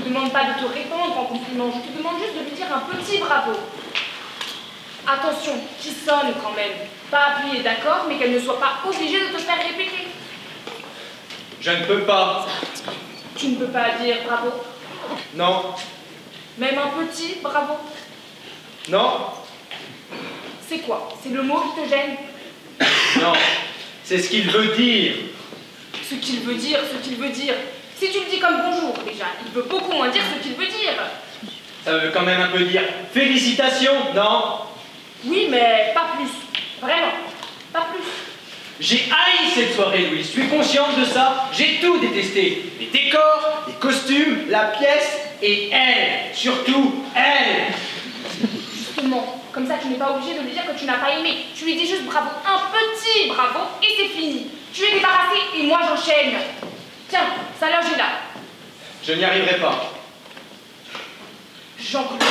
te demande pas de te répondre en compliment, je te demande juste de lui dire un petit bravo. Attention, qui sonne quand même. Pas appuyer, d'accord, mais qu'elle ne soit pas obligée de te faire répéter. Je ne peux pas. Tu ne peux pas dire bravo? Non. Même un petit bravo? Non. C'est quoi? C'est le mot qui te gêne? Non. C'est ce qu'il veut dire. Ce qu'il veut dire, ce qu'il veut dire. Si tu le dis comme bonjour, déjà, il veut beaucoup moins dire ce qu'il veut dire. Ça veut quand même un peu dire félicitations, non? Oui, mais pas plus. Vraiment, pas plus. J'ai haï cette soirée, Louise. Tu es consciente de ça? J'ai tout détesté. Les décors, les costumes, la pièce et elle. Surtout elle. Justement, comme ça tu n'es pas obligé de lui dire que tu n'as pas aimé. Tu lui dis juste bravo, un petit bravo, et c'est fini. Tu es débarrassé et moi j'enchaîne. Tiens, sa loge est là. Je n'y arriverai pas. Jean-Claude,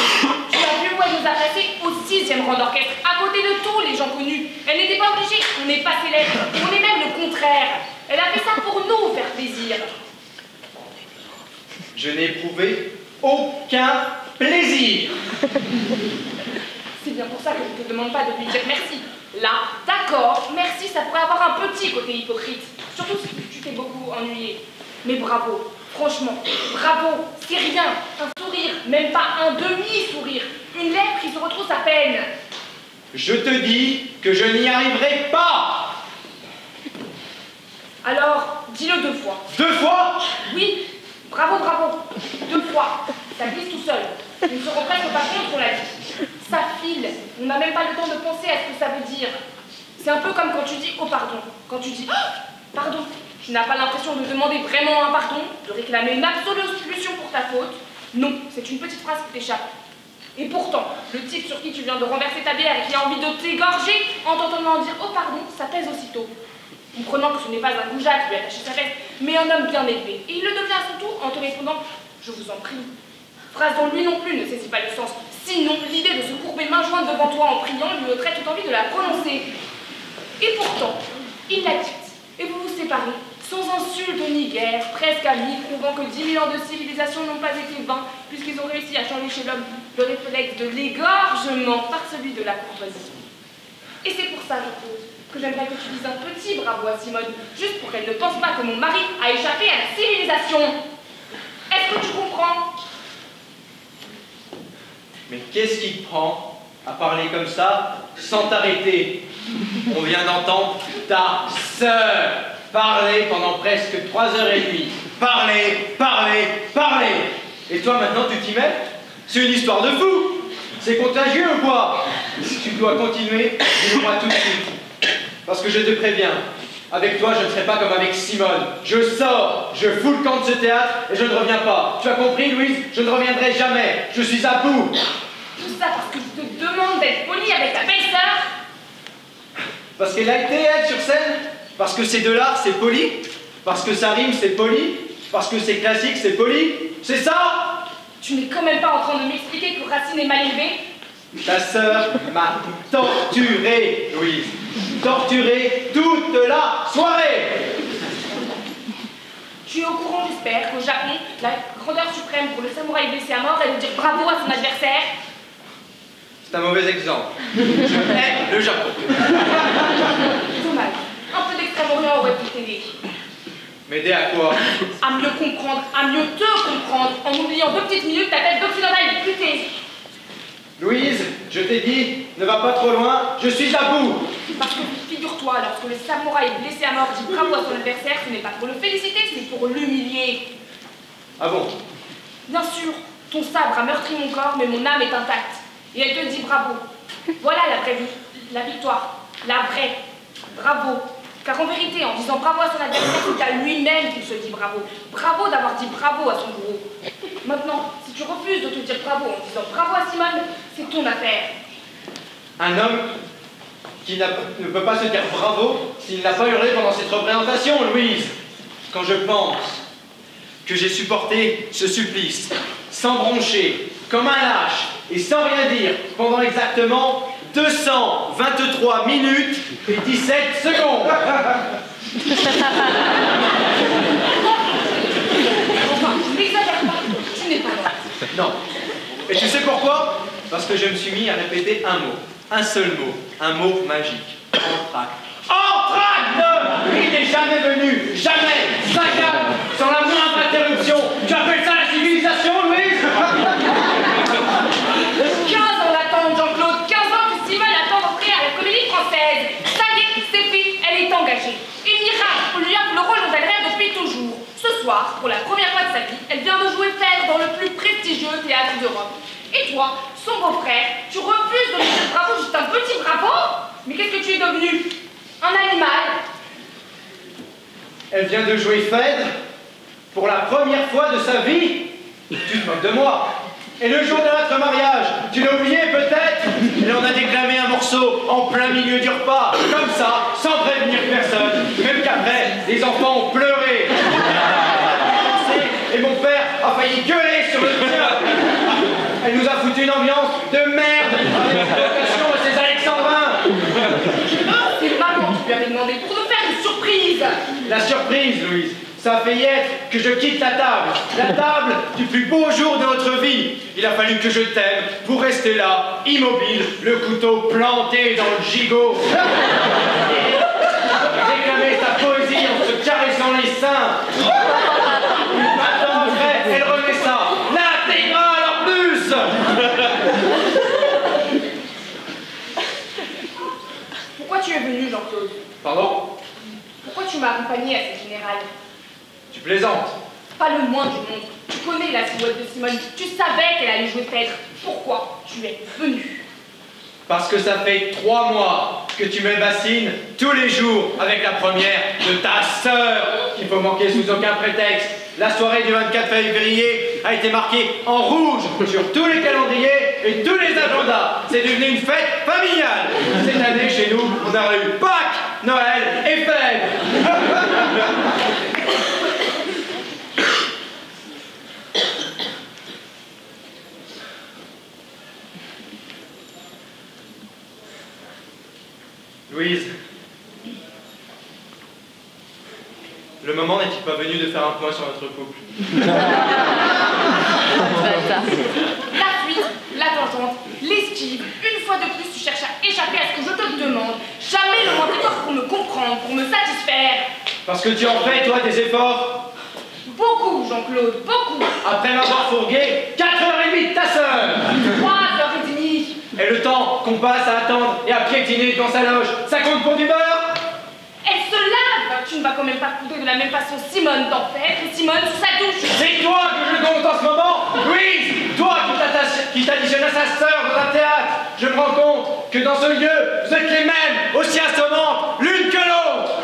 tu as vu où elle nous a placés au 6e rang d'orchestre, à côté de tous les gens connus. Elle n'était pas obligée, on n'est pas célèbre, on est même le contraire. Elle a fait ça pour nous faire plaisir. Je n'ai éprouvé aucun plaisir. C'est bien pour ça que je ne te demande pas de lui dire merci. Là, d'accord, merci, ça pourrait avoir un petit côté hypocrite. Surtout si tu t'es beaucoup ennuyé. Mais bravo, franchement, bravo, c'est rien. Un sourire, même pas un demi-sourire. Une lèvre qui se retrousse à peine. Je te dis que je n'y arriverai pas. Alors, dis-le 2 fois. 2 fois? Oui, bravo, bravo. 2 fois. Ça glisse tout seul. Ils ne se reprennent pas compte qu'on l'a dit. Ça file. On n'a même pas le temps de penser à ce que ça veut dire. C'est un peu comme quand tu dis « oh pardon ». Quand tu dis oh, « pardon », tu n'as pas l'impression de demander vraiment un pardon, de réclamer une absolue solution pour ta faute. Non, c'est une petite phrase qui t'échappe. Et pourtant, le type sur qui tu viens de renverser ta bière et qui a envie de t'égorger en t'entendant dire « oh pardon », ça pèse aussitôt. Comprenant que ce n'est pas un goujat qui lui a attaché sa veste, mais un homme bien élevé. Et il le devient à son tour en te répondant « je vous en prie ». Phrase dont lui non plus ne saisit pas le sens. Sinon, l'idée de se courber main jointe devant toi en priant lui ôterait toute envie de la prononcer. Et pourtant, il la quitte, et vous vous séparez, sans insulte ni guerre, presque amis, prouvant que 10 000 ans de civilisation n'ont pas été vains, puisqu'ils ont réussi à changer chez l'homme le réflexe de l'égorgement par celui de la courtoisie. Et c'est pour ça, je trouve, que j'aimerais que tu dises un petit bravo à Simone, juste pour qu'elle ne pense pas que mon mari a échappé à la civilisation. Est-ce que tu comprends? Mais qu'est-ce qui te prend à parler comme ça sans t'arrêter? On vient d'entendre ta sœur parler pendant presque 3h30. Parler, parler, parler. Et toi maintenant tu t'y mets? C'est une histoire de fou. C'est contagieux ou quoi? Si tu dois continuer, dis-le-moi tout de suite. Parce que je te préviens, avec toi je ne serai pas comme avec Simone. Je sors, je fous le camp de ce théâtre et je ne reviens pas. Tu as compris, Louise? Je ne reviendrai jamais. Je suis à bout. Tout ça parce que je te demande d'être poli avec ta belle-sœur? Parce qu'elle a été, elle, sur scène? Parce que c'est de l'art, c'est poli? Parce que ça rime, c'est poli? Parce que c'est classique, c'est poli? C'est ça? Tu n'es quand même pas en train de m'expliquer que Racine est mal élevé? Ta sœur m'a torturé, Louise. Torturé toute la soirée. Tu es au courant, j'espère, qu'au Japon, la grandeur suprême pour le samouraï blessé à mort est de dire bravo à son adversaire? C'est un mauvais exemple. Je hais le Japon. Dommage. Un peu d'Extrême-Orient aurait pu t'aider. M'aider à quoi? À mieux comprendre, à mieux te comprendre, en oubliant 2 petites minutes ta tête d'occidentale butée. Louise, je t'ai dit, ne va pas trop loin, je suis à bout. Parce que figure-toi, lorsque le samouraï blessé à mort dit bravo à son adversaire, ce n'est pas pour le féliciter, c'est pour l'humilier. Ah bon? Bien sûr, ton sabre a meurtri mon corps, mais mon âme est intacte. Et elle te dit bravo. Voilà la vraie vie, la victoire, la vraie. Bravo. Car en vérité, en disant bravo à son adversaire, c'est à lui-même qu'il se dit bravo. Bravo d'avoir dit bravo à son bourreau. Maintenant, si tu refuses de te dire bravo en disant bravo à Simone, c'est ton affaire. Un homme qui ne peut pas se dire bravo s'il n'a pas hurlé pendant cette représentation, Louise. Quand je pense que j'ai supporté ce supplice, sans broncher, comme un lâche, et sans rien dire, pendant exactement 223 minutes et 17 secondes. Enfin, n'exagère pas. Tu n'es Non. Et tu sais pourquoi? Parce que je me suis mis à répéter un mot. Un seul mot. Un mot magique. Entracte. Entracte! Il n'est jamais venu. Jamais. 5 ans. Sans la moindre interruption. Tu appelles ça la civilisation, Louise? 15 ans d'attente, Jean-Claude. 15 ans que Simone attend d'entrer à la Comédie Française. Ça y est, c'est fait. Elle est engagée. Et miracle, on lui offre le rôle dont elle rêve depuis toujours. Ce soir, pour la première fois de sa vie, elle vient de jouer Phèdre dans le plus prestigieux théâtre d'Europe. Et toi, son beau-frère, tu refuses de lui dire bravo, juste un petit bravo? Mais qu'est-ce que tu es devenu? Un animal? Elle vient de jouer Phèdre pour la première fois de sa vie. Tu te moques de moi. Et le jour de notre mariage, tu l'as oublié peut-être? Elle en a déclamé un morceau en plein milieu du repas, comme ça, sans prévenir personne. Même qu'après, les enfants ont pleuré. Et mon père a failli gueuler sur le tien. Elle nous a foutu une ambiance de merde avec ses vocations et ses alexandrins. C'est maman qui lui avait demandé pour nous faire une surprise. La surprise, Louise, ça a failli être que je quitte la table du plus beau jour de notre vie. Il a fallu que je t'aime pour rester là, immobile, le couteau planté dans le gigot. Réclamer ta poésie en se caressant les seins. Maintenant, après, elle remet ça. L'intégrale en plus. Pourquoi tu es venu, Jean-Claude? Pardon? Pourquoi tu m'as accompagné à cette générale? Tu plaisantes? Pas le moins du monde. Tu connais la silhouette de Simone. Tu savais qu'elle allait jouer Phèdre. Pourquoi tu es venu? Parce que ça fait 3 mois que tu me bassines tous les jours avec la première de ta sœur qu'il faut manquer sous aucun prétexte. La soirée du 24 février a été marquée en rouge sur tous les calendriers et tous les agendas. C'est devenu une fête familiale. Cette année, chez nous, on a eu Pâques, Noël et Phèdre. Louise, le moment n'est-il pas venu de faire un point sur notre couple? La fuite, la tangente, l'esquive. Une fois de plus, tu cherches à échapper à ce que je te demande. Jamais le moindre effort pour me comprendre, pour me satisfaire. Parce que tu en fais, toi, des efforts? Beaucoup, Jean-Claude, beaucoup. Après m'avoir fourgué 4h30 de ta sœur. 3h30. Et le temps qu'on passe à attendre et à piétiner dans sa loge, ça compte pour du beurre? Elle se lave. Tu ne vas quand même pas couper de la même façon Simone dans Phèdre et Simone sous sa douche. C'est toi que je compte en ce moment, Louise. Toi qui t'additionnes à sa sœur dans un théâtre. Je me rends compte que dans ce lieu, vous êtes les mêmes, aussi assommantes l'une que l'autre.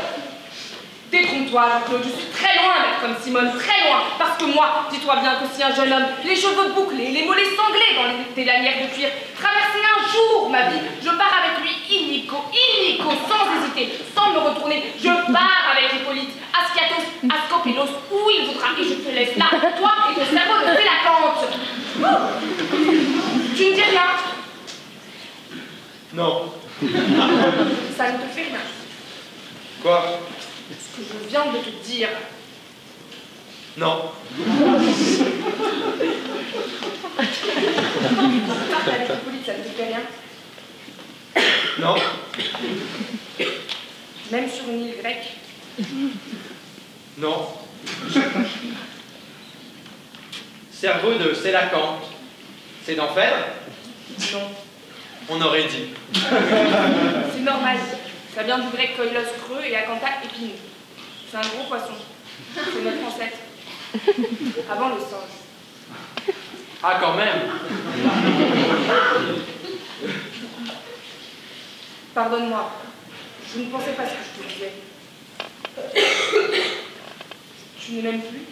Détrompe-toi, Jean-Claude, je suis très loin d'être comme Simone, très loin. Parce que moi, dis-toi bien que si un jeune homme, les cheveux bouclés, les mollets sanglés dans des lanières de cuir, traversait un jour ma vie, je pars avec lui illico, sans hésiter, sans me retourner. Je pars avec Hippolyte, Asciatos, Ascopélos, où il voudra, et je te laisse là, toi et ton cerveau de délacante. Tu ne dis rien? Non. Ça ne te fait rien. Quoi? Ce que je viens de te dire. Non. Avec Hippolyte, ça ne te fait rien? Non. Même sur une île grecque? Non. Cerveau de Sélacanthe, c'est d'en faire? Non. On aurait dit. C'est normal. Ça vient du grec koilos creux et acantha épineux. C'est un gros poisson. C'est notre ancêtre. Avant le singe. Ah, quand même. Pardonne-moi. Je ne pensais pas ce que je te disais. Tu ne m'aimes plus?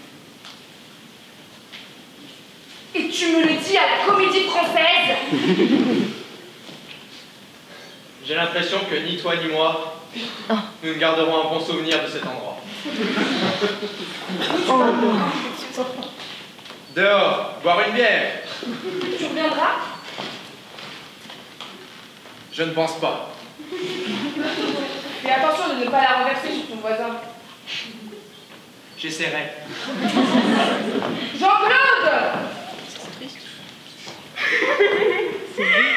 Et tu me le dis à la Comédie Française? J'ai l'impression que ni toi ni moi, nous ne garderons un bon souvenir de cet endroit. Dehors, boire une bière. Tu reviendras? Je ne pense pas. Fais attention de ne pas la renverser sur ton voisin. J'essaierai. Jean-Claude! C'est